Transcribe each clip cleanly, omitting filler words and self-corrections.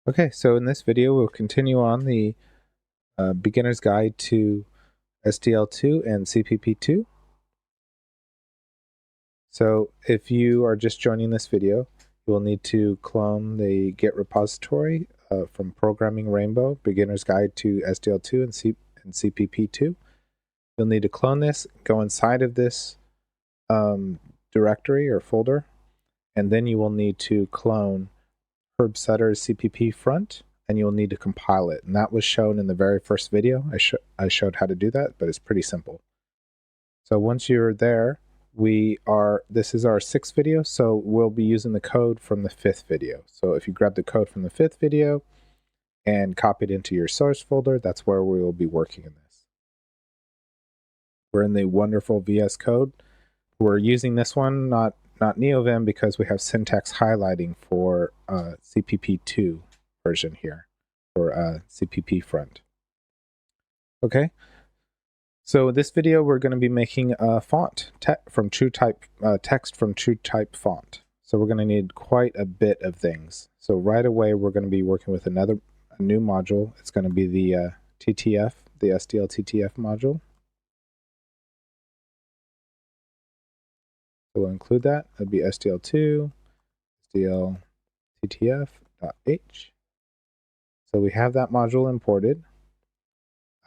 Okay, so in this video, we'll continue on the beginner's guide to SDL2 and CppF2. So if you are just joining this video, you will need to clone the Git repository from Programming Rainbow, Beginner's Guide to SDL2 and CppF2. You'll need to clone this, go inside of this directory or folder, and then you will need to clone Sutter's CppFront, and you'll need to compile it. And that was shown in the very first video. I showed how to do that, but it's pretty simple. So once you're there, this is our 6th video, so we'll be using the code from the 5th video. So if you grab the code from the 5th video and copy it into your source folder, that's where we will be working in this. We're in the wonderful VS Code. We're using this one, not NeoVim, because we have syntax highlighting for CppF2 version here, for CppFront. Okay, so this video we're going to be making a font from text from TrueType font. So we're going to need quite a bit of things. So right away we're going to be working with a new module. It's going to be the TTF, the SDL TTF module. So we'll include that. That'd be SDL2, SDL TTF.h. So we have that module imported.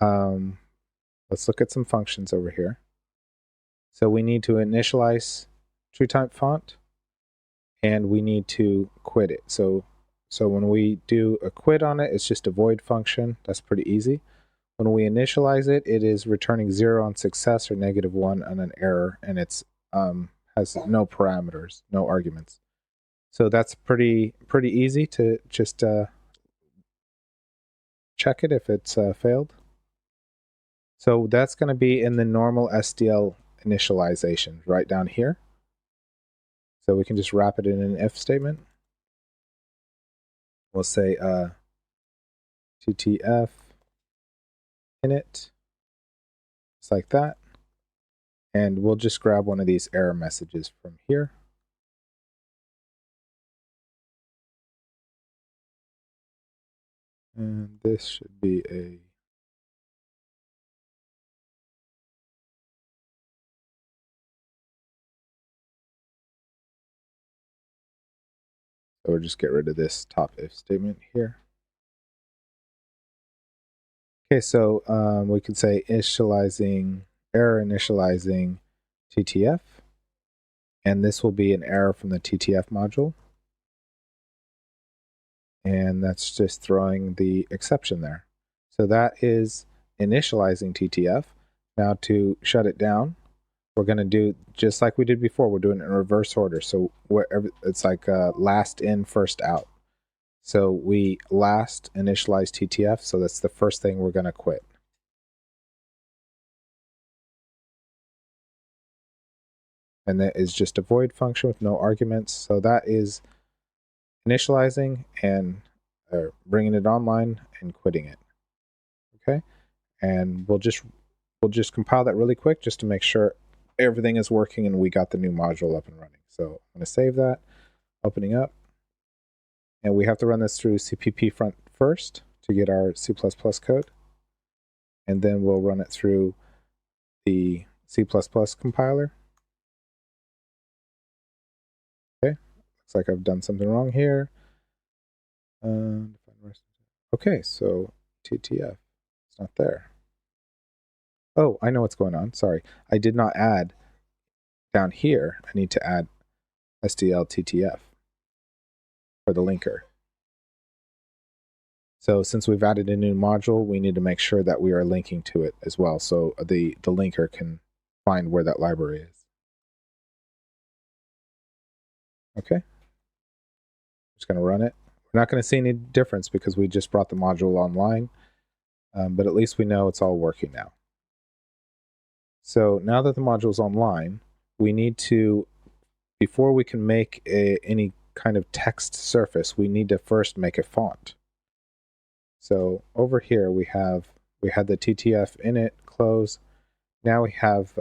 Let's look at some functions over here. So we need to initialize TrueType font, and we need to quit it. So when we do a quit on it, it's just a void function. That's pretty easy. When we initialize it, it is returning 0 on success or -1 on an error, and it's has no parameters, no arguments. So that's pretty easy to just check it if it's failed. So that's going to be in the normal SDL initialization right down here. So we can just wrap it in an if statement. We'll say TTF init, just like that. And we'll just grab one of these error messages from here. And this should be a so we'll just get rid of this top if statement here. Okay, so we could say error initializing TTF, and this will be an error from the TTF module. And that's just throwing the exception there. So that is initializing TTF. Now to shut it down, we're going to do just like we did before. We're doing it in reverse order. So wherever it's like last in, first out. So we last initialize TTF. So that's the first thing we're going to quit. And that is just a void function with no arguments. So that is initializing and bringing it online and quitting it. Okay, and we'll just compile that really quick just to make sure everything is working and we got the new module up and running. So I'm going to save that, opening up, and we have to run this through CppFront first to get our C++ code, and then we'll run it through the C++ compiler. Okay, looks like I've done something wrong here. Okay, so TTF, it's not there. Oh, I know what's going on. Sorry, I did not add down here. I need to add SDL TTF for the linker. So since we've added a new module, we need to make sure that we are linking to it as well, so the linker can find where that library is. Okay, just going to run it. We're not going to see any difference because we just brought the module online, but at least we know it's all working now. So now that the module is online, we need to, before we can make any kind of text surface, we need to first make a font. So over here we had the TTF init close. Now we have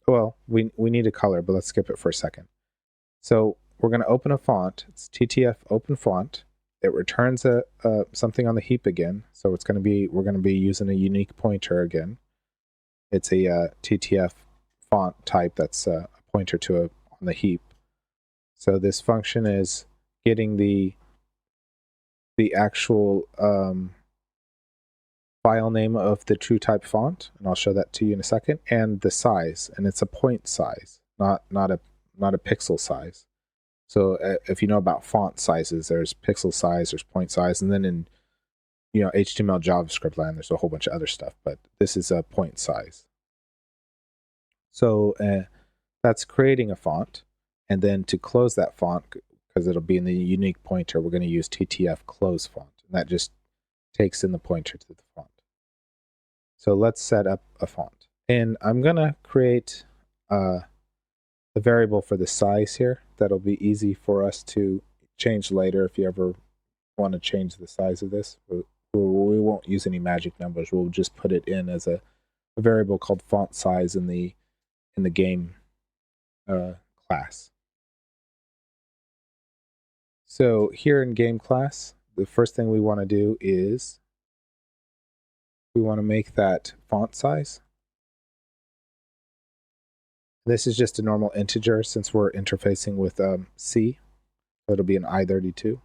well, we need a color, but let's skip it for a second. So we're going to open a font. It's TTF open font. it returns something on the heap again. So it's going to be, we're going to be using a unique pointer again. It's a TTF font type that's a pointer to on the heap. So this function is getting the actual file name of the true type font, and I'll show that to you in a second, and the size, and it's a point size, not a pixel size. So if you know about font sizes, there's pixel size, there's point size, and then in HTML JavaScript land, there's a whole bunch of other stuff, but this is a point size. So that's creating a font, and then to close that font, because it'll be in the unique pointer, we're going to use TTF close font, and that just takes in the pointer to the font. So let's set up a font, and I'm going to create a variable for the size here that'll be easy for us to change later if you ever want to change the size of this. We won't use any magic numbers. We'll just put it in as a variable called font size in the game class. So here in game class, the first thing we want to do is we want to make that font size. This is just a normal integer since we're interfacing with C. So it'll be an I32.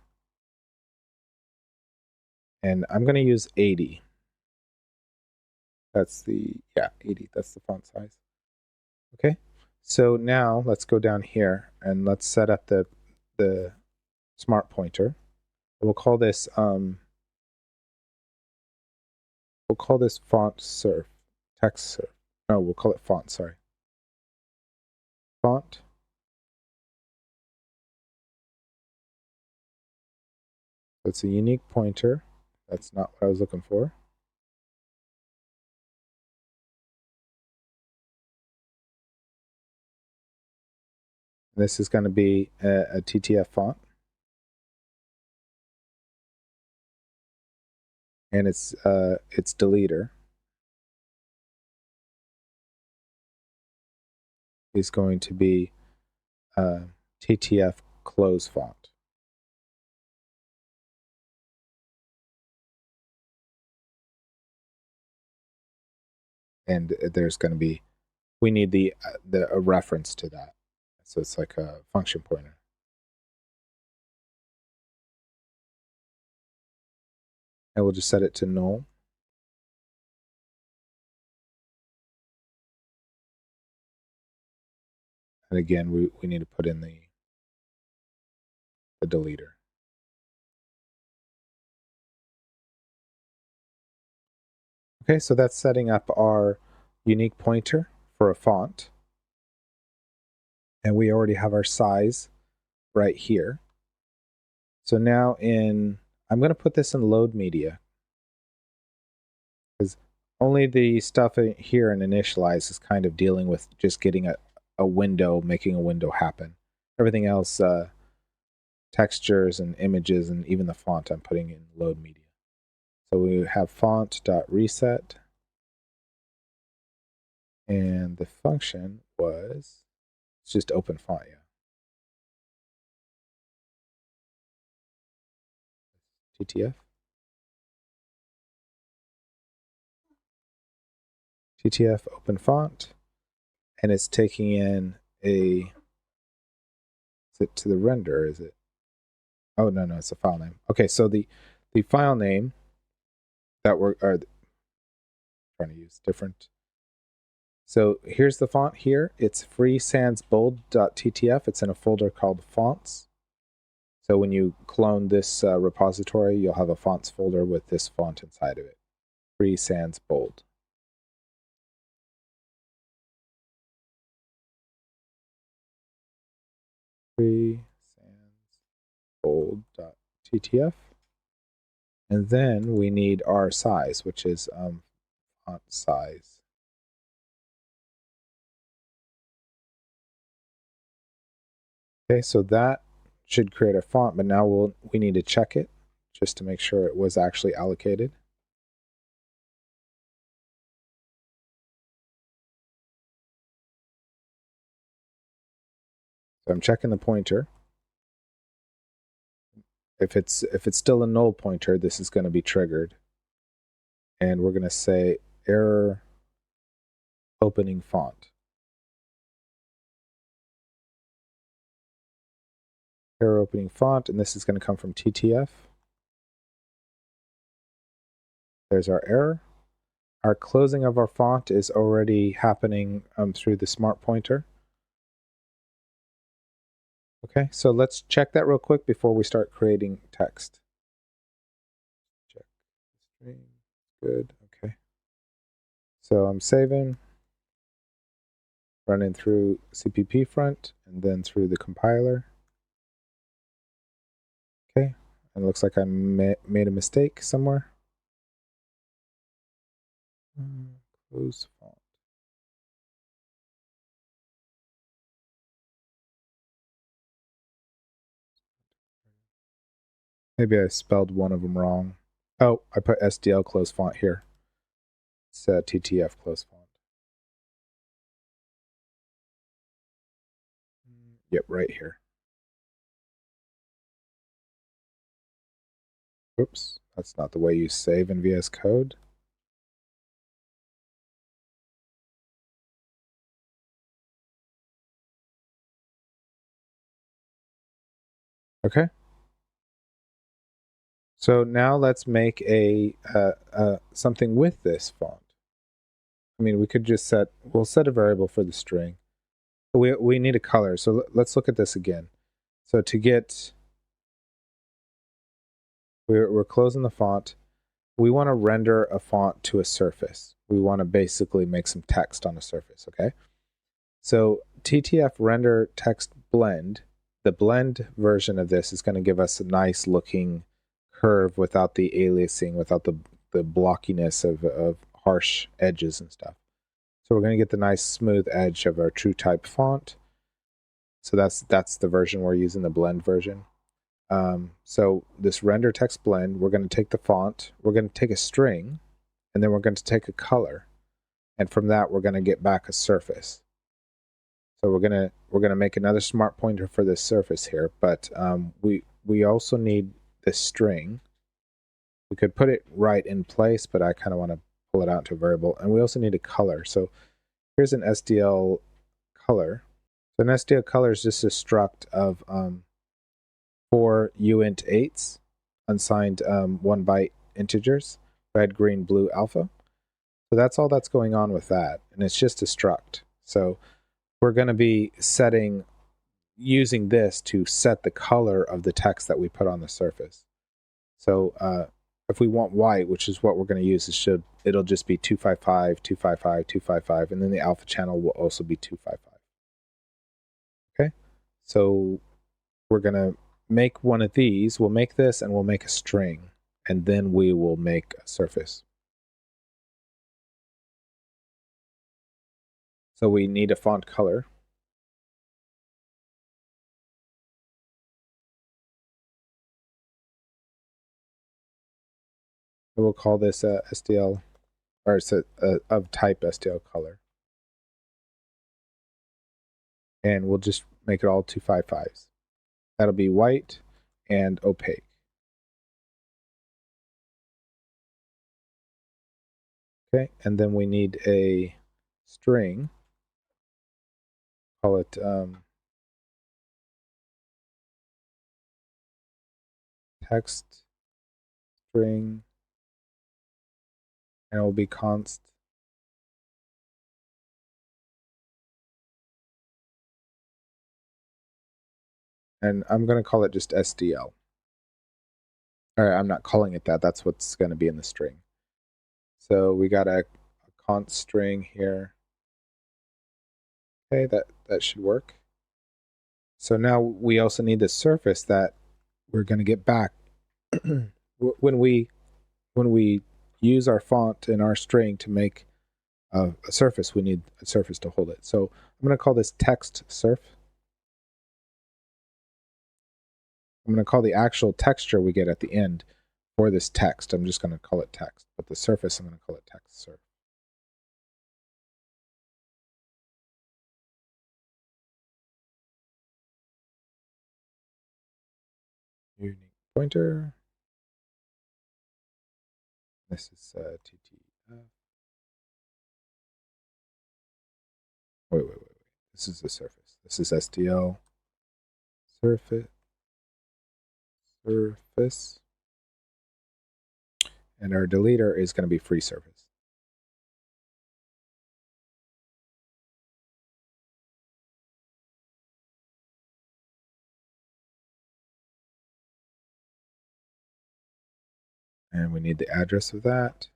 And I'm going to use 80. That's the, 80. That's the font size. Okay. So now let's go down here and let's set up the smart pointer. We'll call this font surf, text surf. No, we'll call it font, sorry. Font. It's a unique pointer. That's not what I was looking for. This is going to be a TTF font. And its deleter is going to be TTF close font. And there's going to be, we need a reference to that. So it's like a function pointer. And we'll just set it to null. And again, we need to put in the deleter. Okay, so that's setting up our unique pointer for a font. And we already have our size right here. So now I'm going to put this in load media, because only the stuff here in initialize is kind of dealing with just getting a window, making a window happen. Everything else, textures and images and even the font, I'm putting in load media. So we have font.reset, and the function was, it's just open font, TTF. TTF open font, and it's taking in is it to the render, is it? Oh, no, it's a file name. Okay, so the file name that we're trying to use different. So here's the font here. It's freesansbold.ttf. It's in a folder called fonts. So when you clone this repository, you'll have a fonts folder with this font inside of it. Free sans bold. Free sans bold.ttf. And then we need our size, which is font size. Okay, so that should create a font, but now we need to check it just to make sure it was actually allocated. So I'm checking the pointer. If it's still a null pointer, this is going to be triggered. And we're going to say error opening font. Error opening font, and this is going to come from TTF. There's our error. Our closing of our font is already happening through the smart pointer. Okay, so let's check that real quick before we start creating text. Check string. Good. Okay. So I'm saving, running through CppFront, and then through the compiler. Okay, and it looks like I made a mistake somewhere. Close font. Maybe I spelled one of them wrong. Oh, I put SDL close font here. It's TTF close font. Yep, right here. Oops, that's not the way you save in VS Code. Okay. So now let's make a something with this font. I mean, we could just we'll set a variable for the string. We need a color. So let's look at this again. So to get, we're closing the font. We want to render a font to a surface. We want to basically make some text on a surface, okay? So TTF render text blend, the blend version of this is going to give us a nice looking curve without the aliasing, without the blockiness of harsh edges and stuff. So we're going to get the nice smooth edge of our true type font. So that's the version we're using, the blend version. So this render text blend, we're going to take the font, we're going to take a string, and then we're going to take a color, and from that we're going to get back a surface. So we're gonna make another smart pointer for this surface here, but we also need this string. We could put it right in place, but I kind of want to pull it out to a variable, and we also need a color. So here's an SDL color. So an SDL color is just a struct of 4 uint8s, unsigned 1 byte integers, red, green, blue, alpha. So that's all that's going on with that, and it's just a struct. So we're going to be using this to set the color of the text that we put on the surface. So if we want white, which is what we're going to use, it'll just be 255, 255, 255, and then the alpha channel will also be 255. Okay, so we're going to make one of these. We'll make this and we'll make a string, and then we will make a surface. So we need a font color. And we'll call this SDL, or it's of type SDL color. And we'll just make it all 255s. That'll be white and opaque. Okay, and then we need a string. Call it text string, and it will be const. And I'm going to call it just SDL. Or I'm not calling it that. That's what's going to be in the string. So we got a const string here. Okay, that should work. So now we also need the surface that we're going to get back when we use our font in our string to make a surface. We need a surface to hold it. So I'm going to call this text surf. I'm going to call the actual texture we get at the end for this text. I'm just going to call it text, but the surface I'm going to call it text surf. Unique pointer. This is TTF. Wait. This is the surface. This is SDL surface. And our deleter is going to be free surface. And we need the address of that.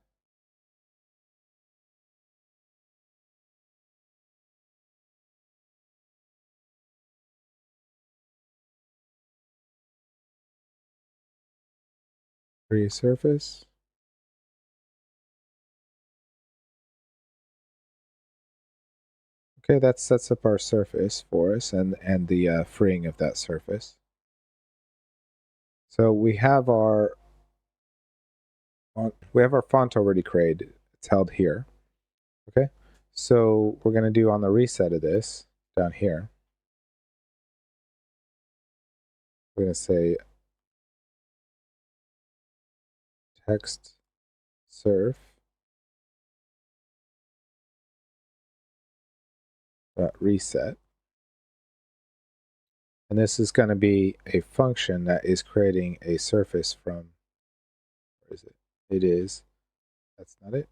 Free surface. Okay, that sets up our surface for us and the freeing of that surface. So we have our font already created. It's held here. Okay, so we're going to do on the reset of this down here. We're going to say text surf reset. And this is going to be a function that is creating a surface from, where is it? It is, that's not it.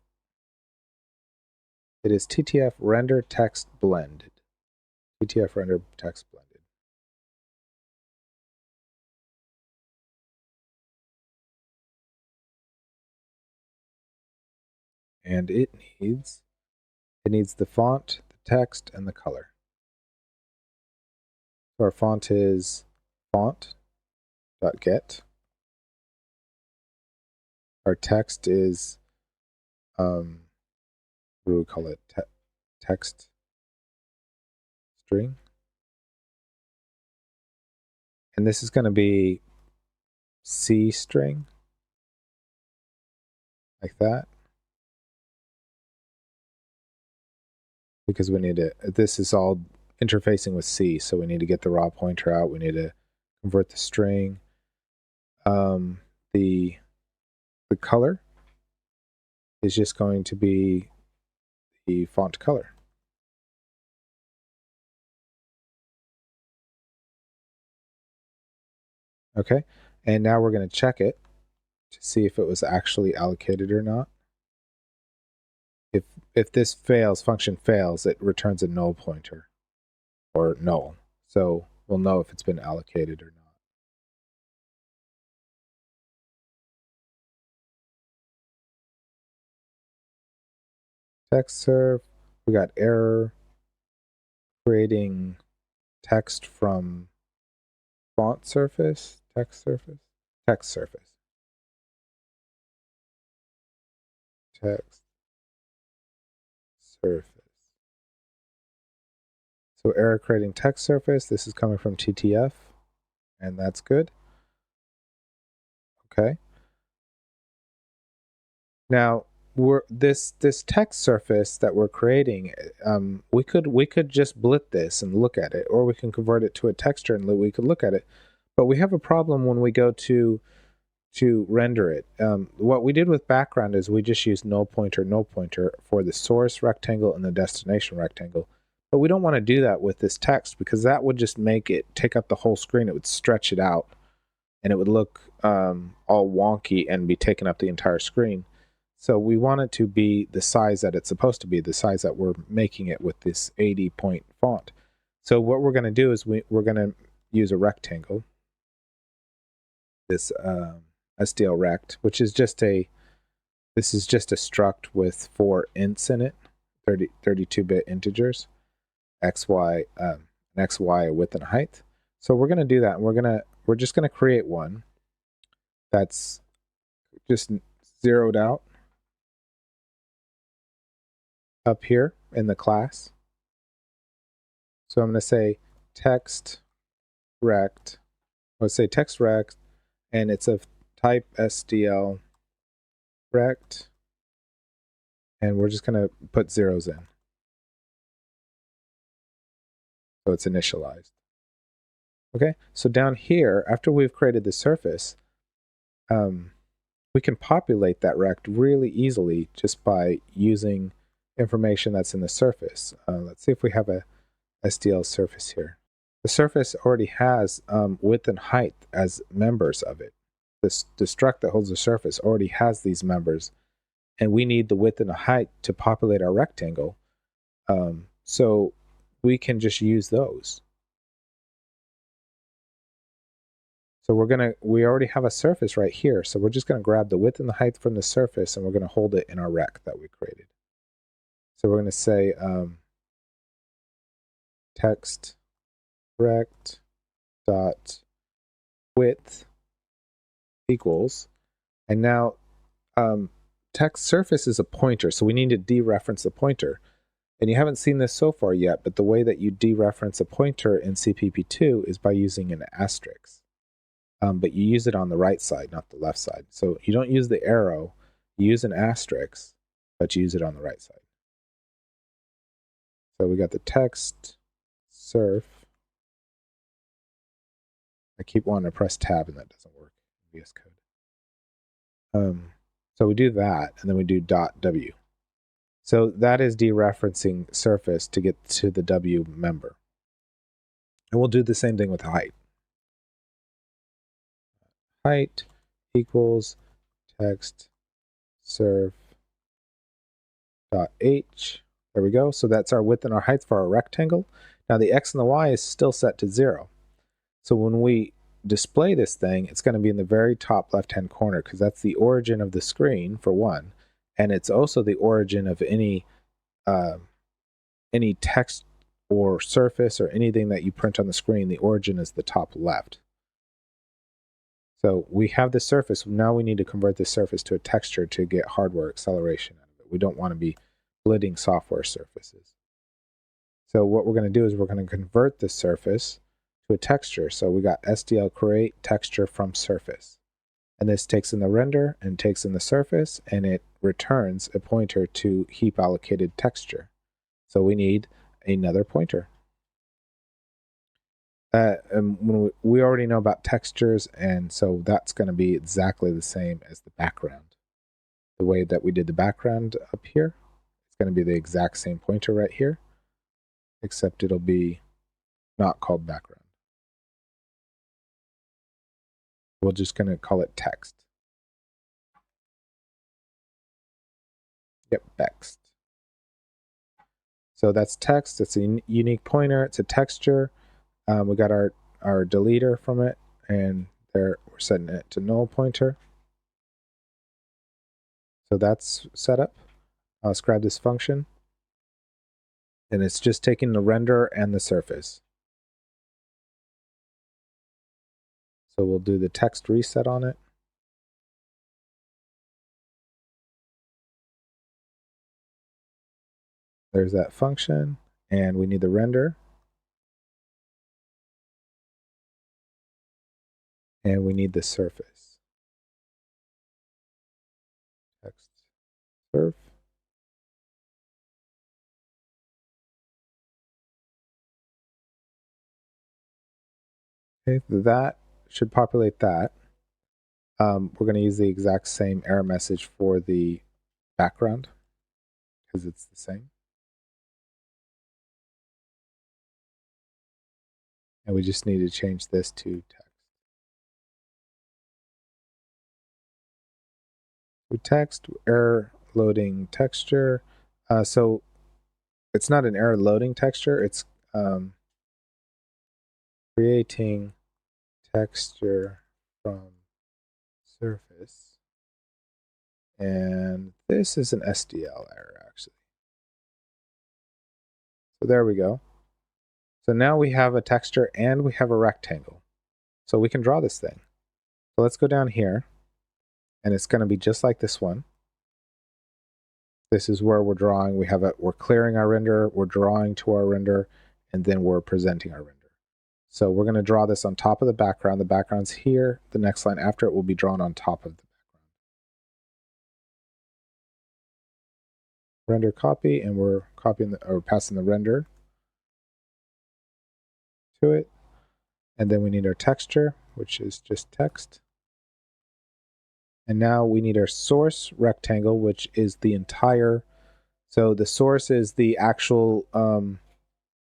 It is TTF render text blended. TTF render text blended. And it needs the font, the text, and the color. So our font is font.get. Our text is, what do we call it? Text string. And this is going to be C string, like that. Because we need to, this is all interfacing with C, so we need to get the raw pointer out. We need to convert the string. The color is just going to be the font color. Okay, and now we're going to check it to see if it was actually allocated or not. If this fails, function fails, it returns a null pointer or null. So we'll know if it's been allocated or not. Text serve, we got error creating text from font surface, text surface. Text surface. So error creating text surface, this is coming from TTF, and that's good. Okay. Now, this text surface that we're creating, we could just blit this and look at it, or we can convert it to a texture and we could look at it. But we have a problem when we go to render it. What we did with background is we just used null pointer for the source rectangle and the destination rectangle. But we don't want to do that with this text because that would just make it take up the whole screen. It would stretch it out and it would look all wonky and be taking up the entire screen. So we want it to be the size that it's supposed to be, the size that we're making it with this 80-point font. So what we're going to do is we're going to use a rectangle, this SDL rect, which is just this is just a struct with 4 ints in it, 32-bit integers, xy, an xy, a width and a height. So we're going to do that, and we're just going to create one that's just zeroed out up here in the class. So I'm going to say text rect. Let's say text rect, and it's of type SDL rect, and we're just going to put zeros in. So it's initialized. Okay, so down here, after we've created the surface, we can populate that rect really easily just by using information that's in the surface. Let's see if we have a SDL surface here. The surface already has width and height as members of it. The struct that holds the surface already has these members, and we need the width and the height to populate our rectangle. So we can just use those. So we already have a surface right here, so we're just going to grab the width and the height from the surface, and we're going to hold it in our rect that we created. So we're going to say text rect dot width equals, and now text surface is a pointer, so we need to dereference the pointer. And you haven't seen this so far yet, but the way that you dereference a pointer in CppF2 is by using an asterisk. But you use it on the right side, not the left side. So you don't use the arrow, you use an asterisk, but you use it on the right side. So we got the text surf. I keep wanting to press tab and that doesn't work in VS Code. So we do that, and then we do .w. So that is dereferencing surface to get to the W member. And we'll do the same thing with height. Height equals text surf dot h. There we go. So that's our width and our height for our rectangle. Now the x and the y is still set to 0. So when we display this thing, it's going to be in the very top left-hand corner because that's the origin of the screen for one, and it's also the origin of any text or surface or anything that you print on the screen. The origin is the top left. So we have the surface. Now we need to convert the surface to a texture to get hardware acceleration out of it. We don't want to be splitting software surfaces. So what we're going to do is we're going to convert the surface to a texture. So we got SDL create texture from surface. And this takes in the render and takes in the surface, and it returns a pointer to heap allocated texture. So we need another pointer. We already know about textures, and so that's going to be exactly the same as the background. The way that we did the background up here, it's going to be the exact same pointer right here, except it'll be not called background. We're just going to call it text. Yep, text. So that's text. It's a unique pointer. It's a texture. We got our deleter from it, and there we're setting it to null pointer. So that's set up. Let's grab this function, and it's just taking the render and the surface. So we'll do the text reset on it. There's that function, and we need the render. And we need the surface. Text surf. Okay, that should populate that. We're going to use the exact same error message for the background because it's the same. And we just need to change this to text. With text, error loading texture. So it's not an error loading texture, it's creating texture from surface. And this is an SDL error, actually. So there we go. So now we have a texture and we have a rectangle. So we can draw this thing. So let's go down here, and it's going to be just like this one. This is where we're drawing. We're clearing our render, we're drawing to our render, and then we're presenting our render. So we're going to draw this on top of the background. The background's here. The next line after it will be drawn on top of the background. Render copy, and we're copying or passing the render to it. And then we need our texture, which is just text. And now we need our source rectangle, which is the entire, so the source is the actual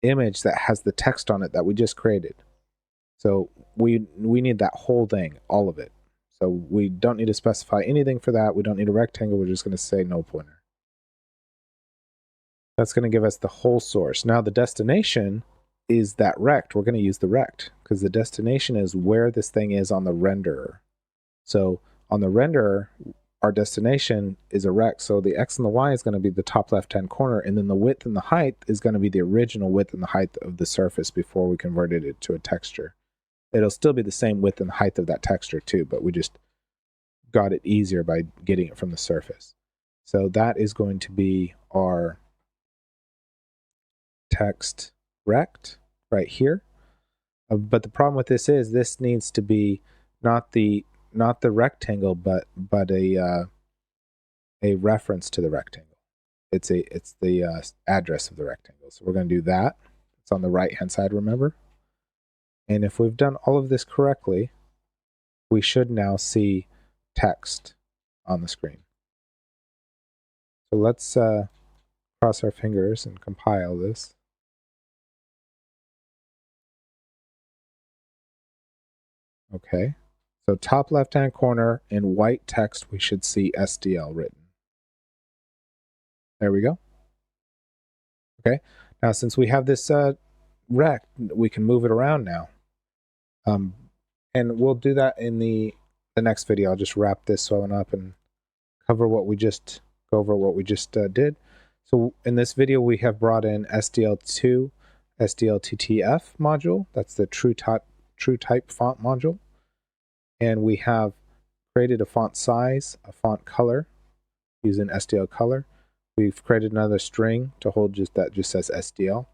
image that has the text on it that we just created. So we need that whole thing, all of it. So we don't need to specify anything for that. We don't need a rectangle. We're just going to say no pointer. That's going to give us the whole source. Now the destination is that rect. We're going to use the rect because the destination is where this thing is on the renderer. So on the renderer, our destination is a rect. So the X and the Y is going to be the top left-hand corner, and then the width and the height is going to be the original width and the height of the surface before we converted it to a texture. It'll still be the same width and height of that texture too, but we just got it easier by getting it from the surface. So that is going to be our text rect right here. But the problem with this is this needs to be not the rectangle, but a reference to the rectangle. It's the address of the rectangle. So we're going to do that. It's on the right hand side, remember? And if we've done all of this correctly, we should now see text on the screen. So let's cross our fingers and compile this. Okay, so top left-hand corner in white text, we should see SDL written. There we go. Okay, now since we have this rect, we can move it around now. And we'll do that in the next video. I'll just wrap this one up and cover what we just go over what we just did. So in this video, we have brought in SDL2, SDL2TF module. That's the true type font module. And we have created a font size, a font color using SDL color. We've created another string to hold just says SDL.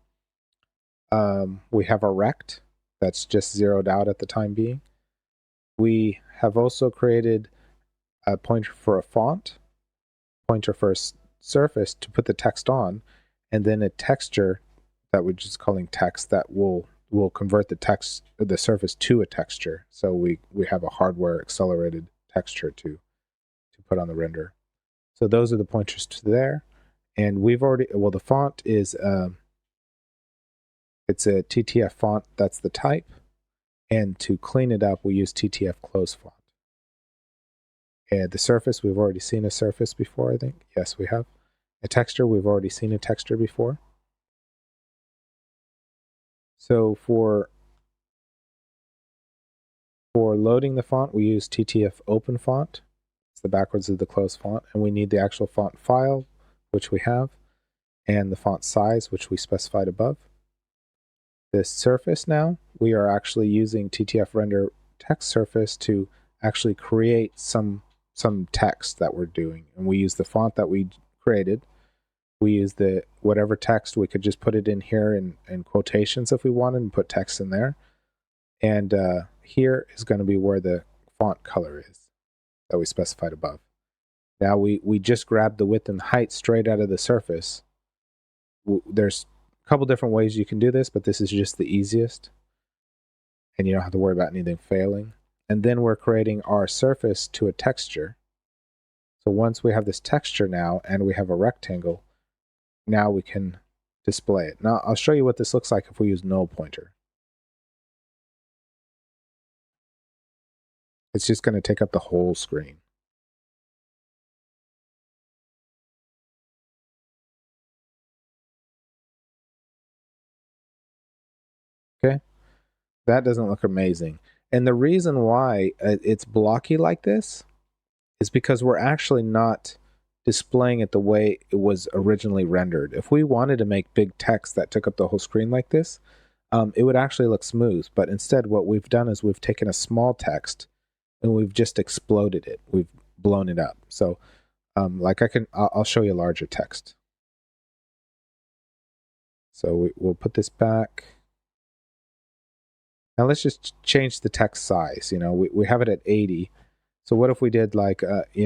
We have a rect that's just zeroed out at the time being. We have also created a pointer for a font, pointer for a surface to put the text on, and then a texture that we're just calling text that will convert the surface to a texture. So we have a hardware accelerated texture to put on the render. So those are the pointers to there. And we've already, well, the font is it's a TTF font, that's the type. And to clean it up, we use TTF close font. And the surface, we've already seen a surface before, I think. Yes, we have. A texture, we've already seen a texture before. So for loading the font, we use TTF open font. It's the backwards of the close font. And we need the actual font file, which we have, and the font size, which we specified above. This surface now, we are actually using TTF render text surface to actually create some text that we're doing. And we use the font that we created. We use the whatever text, we could just put it in here in quotations if we wanted and put text in there. And here is going to be where the font color is that we specified above. Now we just grabbed the width and height straight out of the surface. There's a couple different ways you can do this, but this is just the easiest. And you don't have to worry about anything failing. And then we're creating our surface to a texture. So once we have this texture now and we have a rectangle, now we can display it. Now I'll show you what this looks like if we use no pointer. It's just going to take up the whole screen. Okay, that doesn't look amazing. And the reason why it's blocky like this is because we're actually not displaying it the way it was originally rendered. If we wanted to make big text that took up the whole screen like this, it would actually look smooth. But instead, what we've done is we've taken a small text and we've just exploded it. We've blown it up. So I'll show you larger text. So we'll put this back. Now let's just change the text size. You know, we have it at 80. So what if we did like, say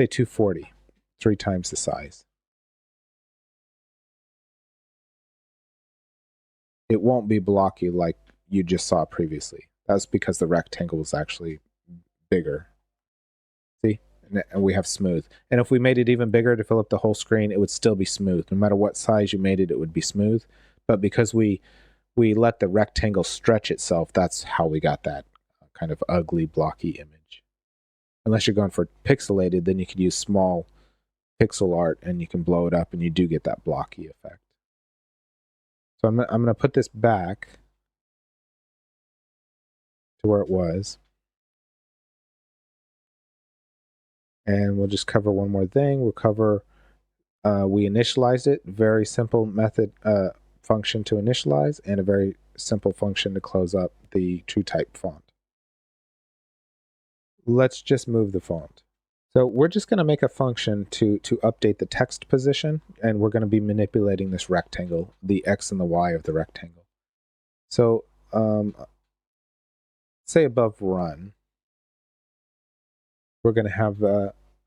240, 3 times the size? It won't be blocky like you just saw previously. That's because the rectangle was actually bigger. See? And we have smooth. And if we made it even bigger to fill up the whole screen, it would still be smooth. No matter what size you made it, it would be smooth. But because we let the rectangle stretch itself, that's how we got that kind of ugly, blocky image. Unless you're going for pixelated, then you could use small pixel art and you can blow it up and you do get that blocky effect. So I'm going to put this back to where it was. And we'll just cover one more thing. We'll cover, we initialized it, very simple method function to initialize, and a very simple function to close up the TrueType font. Let's just move the font. So we're just going to make a function to update the text position, and we're going to be manipulating this rectangle, the X and the Y of the rectangle. So say above run, we're going to have,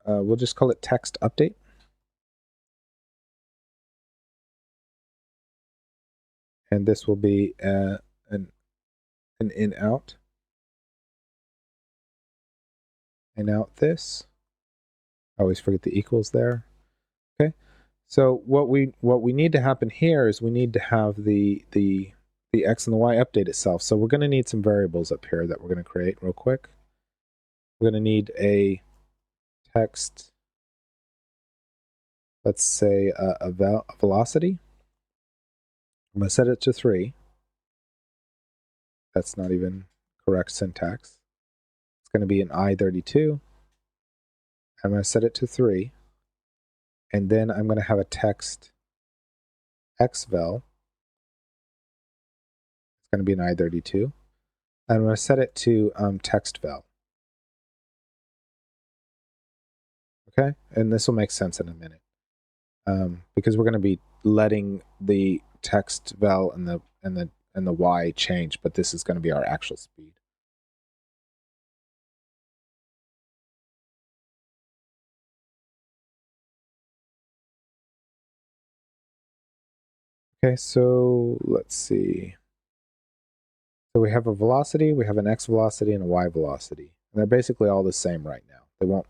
we'll just call it text update. And this will be an in-out. In-out this. I always forget the equals there. Okay. So what we need to happen here is we need to have the X and the Y update itself. So we're going to need some variables up here that we're going to create real quick. We're going to need a text, let's say a velocity. I'm going to set it to 3. That's not even correct syntax. It's going to be an I32. I'm going to set it to 3. And then I'm going to have a text xvel. It's going to be an I32. I'm going to set it to textvel. Okay, and this will make sense in a minute, because we're going to be letting the textvel and the Y change, but this is going to be our actual speed. Okay, so let's see. So we have a velocity, we have an X velocity, and a Y velocity. And they're basically all the same right now. They won't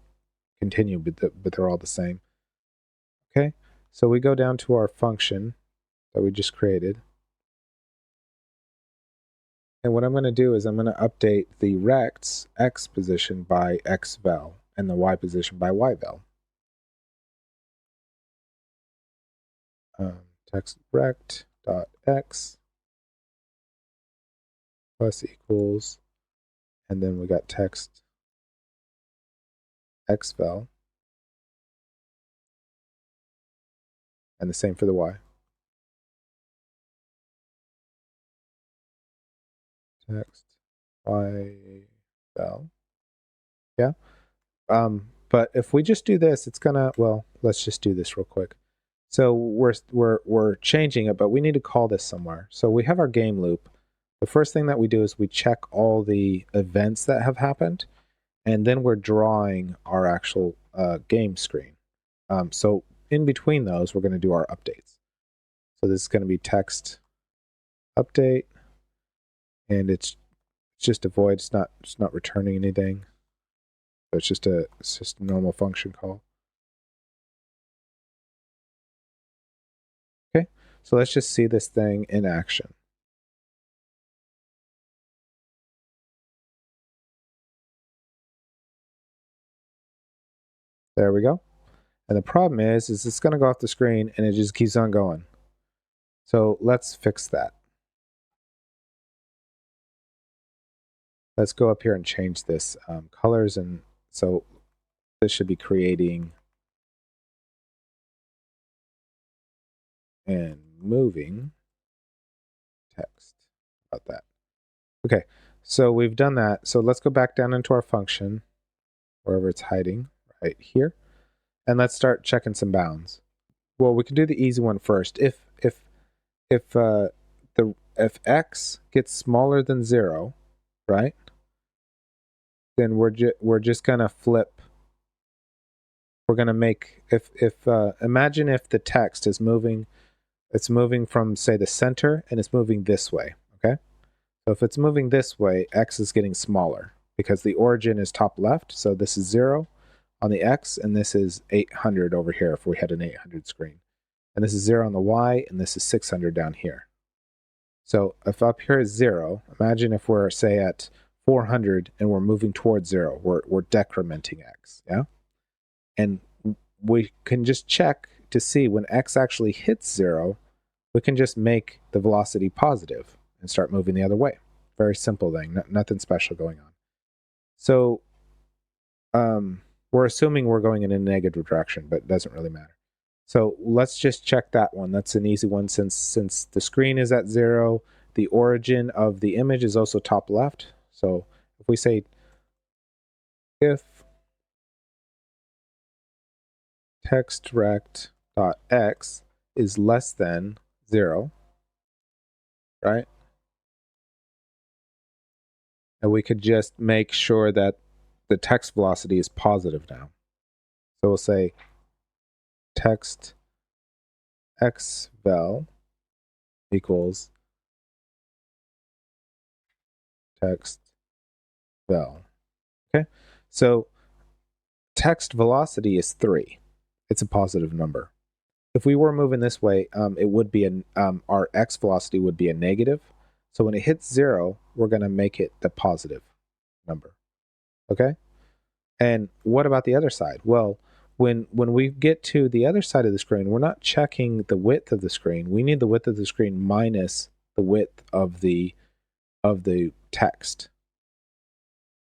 continue, but they're all the same. Okay, so we go down to our function that we just created. And what I'm going to do is I'm going to update the rect's X position by xvel and the Y position by yvel. Text rect.x plus equals, and then we got text xvel, and the same for the Y. Text yvel. Yeah. But if we just do this, it's gonna, well, let's just do this real quick. So we're changing it, but we need to call this somewhere. So we have our game loop. The first thing that we do is we check all the events that have happened, and then we're drawing our actual game screen. So in between those, we're going to do our updates. So this is going to be text update, and it's just a void. It's not returning anything. So it's just a normal function call. Okay, so let's just see this thing in action. There we go. And the problem is it's going to go off the screen and it just keeps on going. So let's fix that. Let's go up here and change this colors. And so this should be creating and moving text. About that. Okay, so we've done that. So let's go back down into our function, wherever it's hiding, right here. And let's start checking some bounds. Well, we can do the easy one first. If x gets smaller than 0, right? Then we're just gonna flip. We're gonna make imagine if the text is moving, it's moving from, say, the center, and it's moving this way. Okay, so if it's moving this way, x is getting smaller. because the origin is top left, so this is 0 on the X, and this is 800 over here if we had an 800 screen. And this is 0 on the Y, and this is 600 down here. So if up here is 0, imagine if we're, say, at 400 and we're moving towards 0. We're decrementing X, yeah? And we can just check to see when X actually hits 0, we can just make the velocity positive and start moving the other way. Very simple thing, nothing special going on. So we're assuming we're going in a negative direction, but it doesn't really matter. So let's just check that one. That's an easy one since the screen is at 0. The origin of the image is also top left. So if we say if textRect.x is less than 0, right? And we could just make sure that the text velocity is positive now. So we'll say text xvel equals text vel. Okay, so text velocity is 3. It's a positive number. If we were moving this way, it would be our x velocity would be a negative. So when it hits 0, we're going to make it the positive number. Okay? And what about the other side? Well, when we get to the other side of the screen, we're not checking the width of the screen. We need the width of the screen minus the width of the text.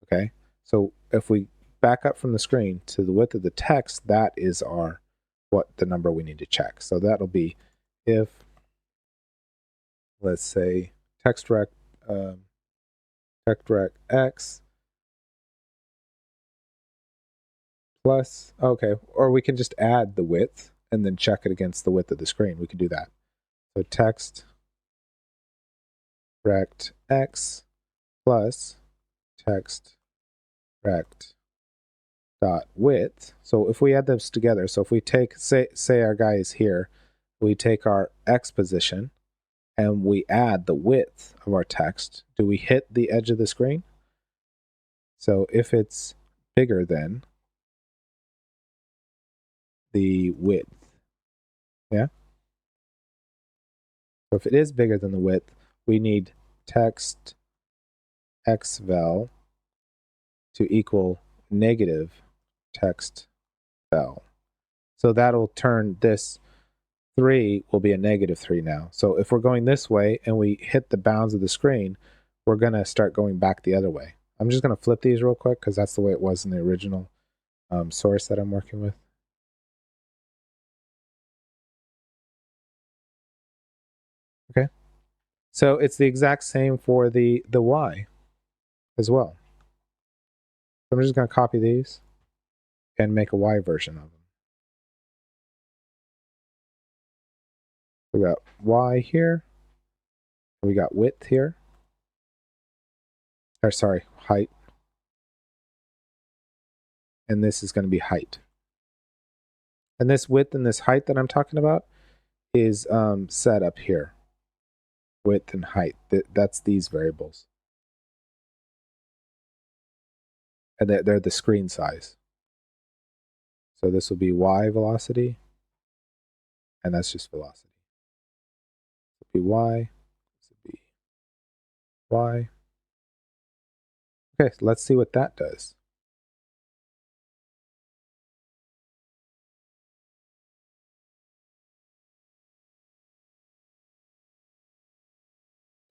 Okay? So if we back up from the screen to the width of the text, that is the number we need to check. So that'll be if, let's say, textRect x plus, okay, or we can just add the width and then check it against the width of the screen. We can do that. So textRect x plus textRect dot width. So if we add those together, so if we take, say our guy is here, we take our x position and we add the width of our text, do we hit the edge of the screen? So if it's bigger than the width, yeah? So if it is bigger than the width, we need text xvel to equal negative text vel. So that'll turn this 3 will be a negative 3 now. So if we're going this way and we hit the bounds of the screen, we're going to start going back the other way. I'm just going to flip these real quick because that's the way it was in the original source that I'm working with. Okay. So it's the exact same for the y as well. So I'm just going to copy these and make a y version of them. We got y here. We got width here. Or sorry, height. And this is going to be height. And this width and this height that I'm talking about is set up here. Width and height. That's these variables. And they're the screen size. So this will be y velocity. And that's just velocity. This will be y. This will be y. Okay, so let's see what that does.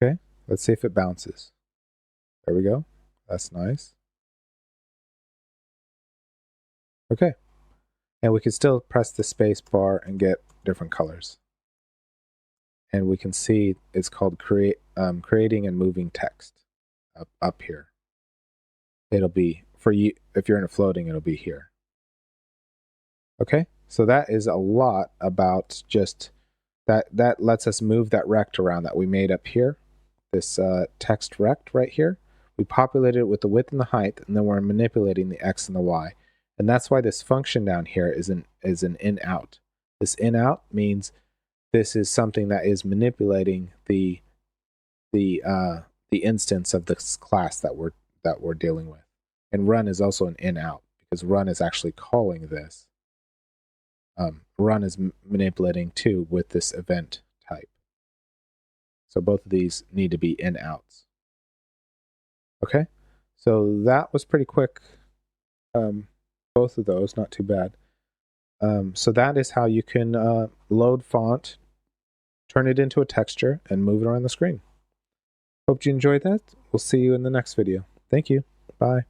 Okay, let's see if it bounces. There we go. That's nice. Okay. And we can still press the space bar and get different colors. And we can see it's called creating and moving text up here. It'll be, for you, if you're in a floating, it'll be here. Okay, so that is a lot about just that lets us move that rect around that we made up here. This text rect right here. We populated it with the width and the height, and then we're manipulating the x and the y. And that's why this function down here is an in-out. This in-out means this is something that is manipulating the instance of this class that we're dealing with. And run is also an in out, because run is actually calling this. Run is manipulating too with this event type. So both of these need to be in outs. Okay, so that was pretty quick. Both of those, not too bad. So that is how you can load font, turn it into a texture, and move it around the screen. Hope you enjoyed that. We'll see you in the next video. Thank you. Bye.